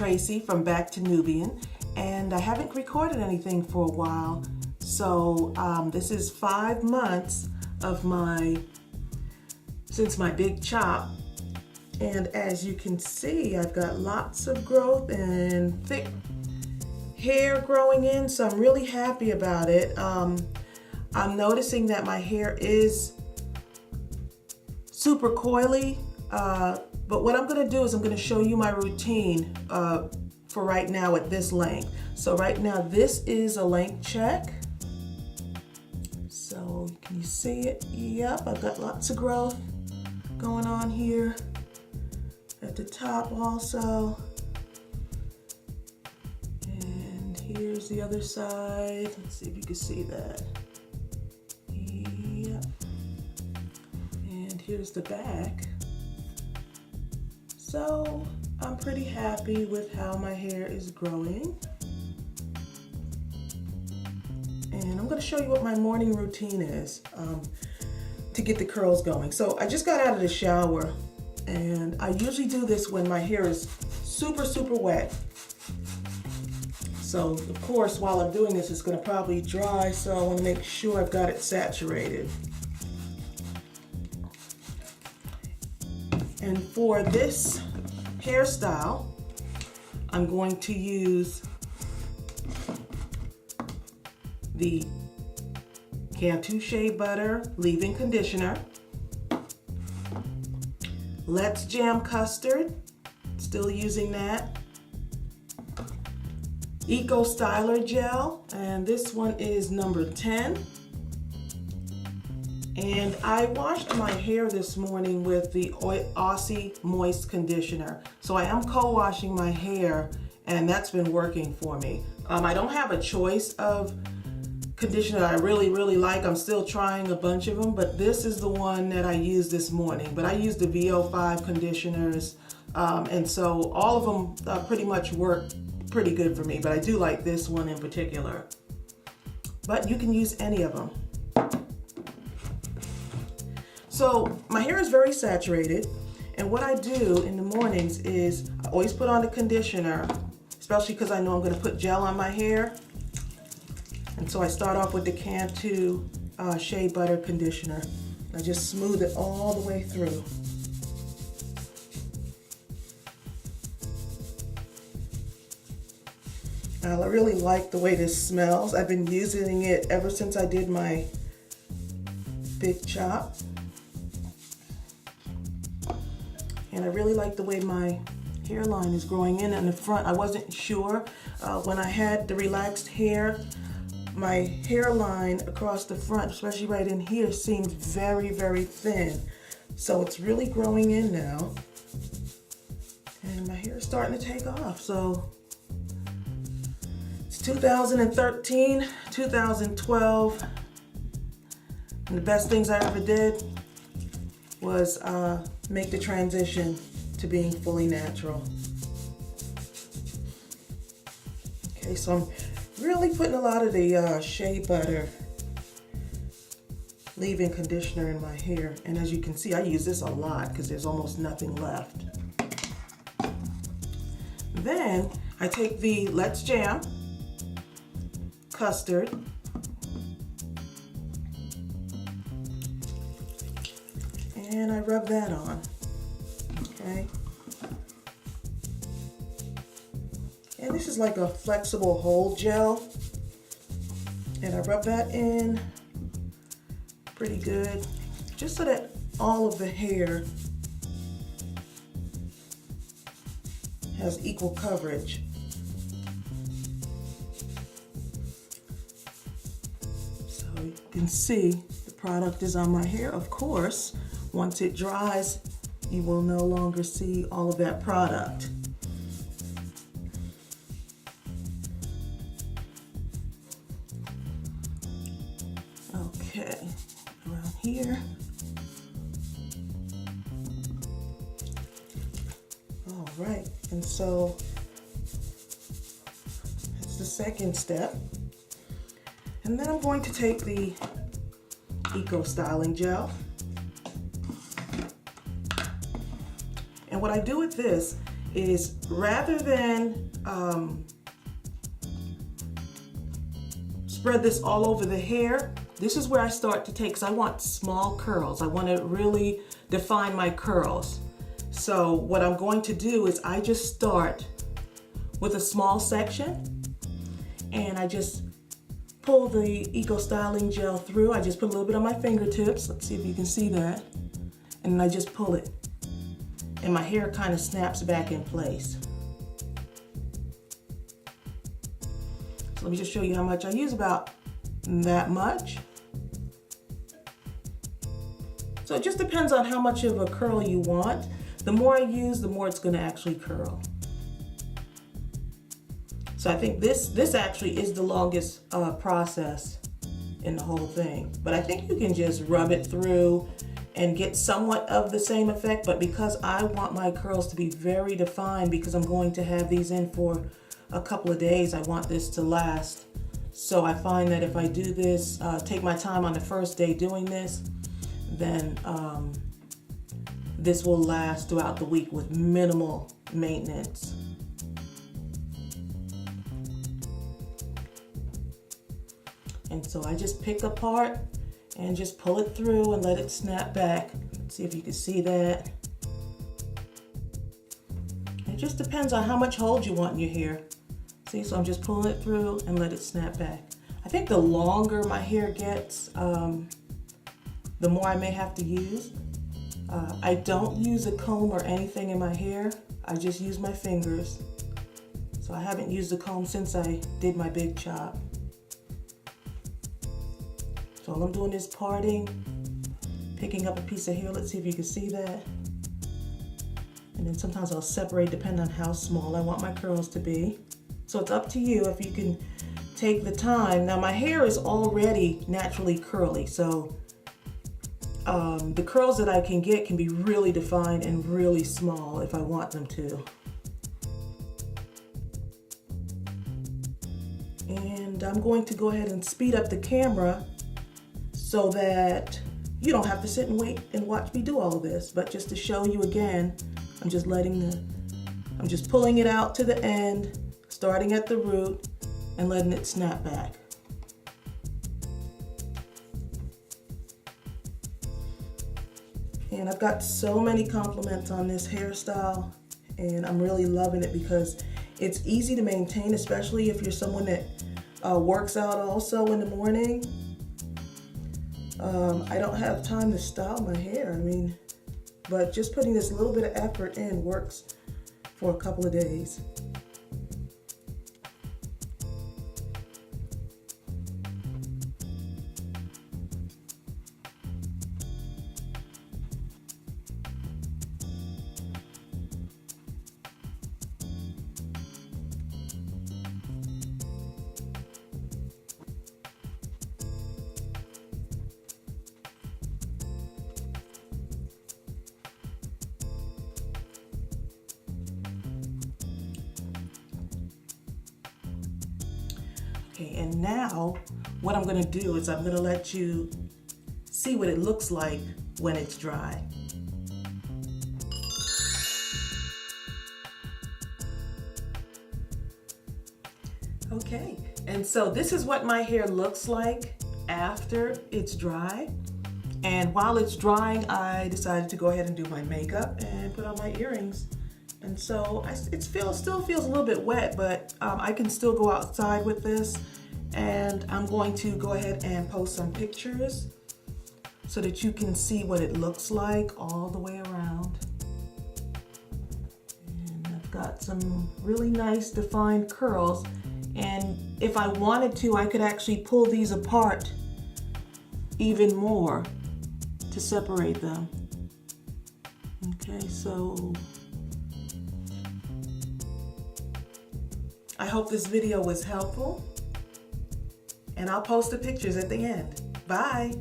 Tracey from Back2Nubian, and I haven't recorded anything for a while. So this is 5 months of since my big chop, and as you can see, I've got lots of growth and thick hair growing in, so I'm really happy about it. I'm noticing that my hair is super coily, but what I'm going to do is I'm going to show you my routine for right now at this length. So right now this is a length check. So can you see it? Yep, I've got lots of growth going on here at the top also. And here's the other side. Let's see if you can see that. Yep. And here's the back. So I'm pretty happy with how my hair is growing. And I'm going to show you what my morning routine is to get the curls going. So I just got out of the shower, and I usually do this when my hair is super wet. So of course, while I'm doing this, it's going to probably dry, so I want to make sure I've got it saturated. And for this hairstyle, I'm going to use the Cantu Shea Butter Leave-In Conditioner, Let's Jam Custard, still using that, Eco Styler Gel, and this one is number 10. And I washed my hair this morning with the Aussie Moist Conditioner. So I am co-washing my hair, and that's been working for me. I don't have a choice of conditioner that I really like. I'm still trying a bunch of them, but this is the one that I used this morning. But I used the VO5 conditioners, and so all of them pretty much work pretty good for me, but I do like this one in particular. But you can use any of them. So my hair is very saturated, and what I do in the mornings is I always put on the conditioner, especially because I know I'm going to put gel on my hair. And so I start off with the Cantu Shea Butter Conditioner. I just smooth it all the way through. I really like the way this smells. I've been using it ever since I did my big chop. And I really like the way my hairline is growing in the front. I wasn't sure when I had the relaxed hair. My hairline across the front, especially right in here, seemed very thin. So it's really growing in now. And my hair is starting to take off. So it's 2013, 2012. And the best things I ever did was make the transition to being fully natural. Okay, so I'm really putting a lot of the Shea Butter leave-in conditioner in my hair, and as you can see, I use this a lot because there's almost nothing left. Then I take the Let's Jam Custard, and I rub that on, okay? And this is like a flexible hold gel, and I rub that in pretty good, just so that all of the hair has equal coverage. So you can see the product is on my hair. Of course, once it dries, you will no longer see all of that product. Okay, around here. All right, and so that's the second step. And then I'm going to take the Eco Styling Gel. And what I do with this is rather than spread this all over the hair, this is where I start to take, because I want small curls. I want to really define my curls. So what I'm going to do is I just start with a small section, and I just pull the Eco Styling Gel through. I just put a little bit on my fingertips. Let's see if you can see that. And then I just pull it, and my hair kind of snaps back in place. So let me just show you how much I use, about that much. So it just depends on how much of a curl you want. The more I use, the more it's going to actually curl. So I think this actually is the longest process in the whole thing. But I think you can just rub it through and get somewhat of the same effect. But because I want my curls to be very defined, because I'm going to have these in for a couple of days, I want this to last. So I find that if I do this, take my time on the first day doing this, then this will last throughout the week with minimal maintenance. And so I just pick apart and just pull it through and let it snap back. Let's see if you can see that. It just depends on how much hold you want in your hair. See, so I'm just pulling it through and let it snap back. I think the longer my hair gets, the more I may have to use. I don't use a comb or anything in my hair. I just use my fingers. So I haven't used a comb since I did my big chop. So all I'm doing is parting, picking up a piece of hair. Let's see if you can see that. And then sometimes I'll separate depending on how small I want my curls to be. So it's up to you if you can take the time. Now my hair is already naturally curly, so the curls that I can get can be really defined and really small if I want them to. And I'm going to go ahead and speed up the camera so that you don't have to sit and wait and watch me do all of this. But just to show you again, I'm just pulling it out to the end, starting at the root and letting it snap back. And I've got so many compliments on this hairstyle, and I'm really loving it because it's easy to maintain, especially if you're someone that works out also in the morning. I don't have time to style my hair, but just putting this little bit of effort in works for a couple of days. Okay, and now what I'm gonna do is I'm gonna let you see what it looks like when it's dry. Okay, and so this is what my hair looks like after it's dry. And while it's drying, I decided to go ahead and do my makeup and put on my earrings. And so it still feels a little bit wet, but I can still go outside with this. And I'm going to go ahead and post some pictures so that you can see what it looks like all the way around. And I've got some really nice defined curls. And if I wanted to, I could actually pull these apart even more to separate them. Okay, so I hope this video was helpful, and I'll post the pictures at the end. Bye.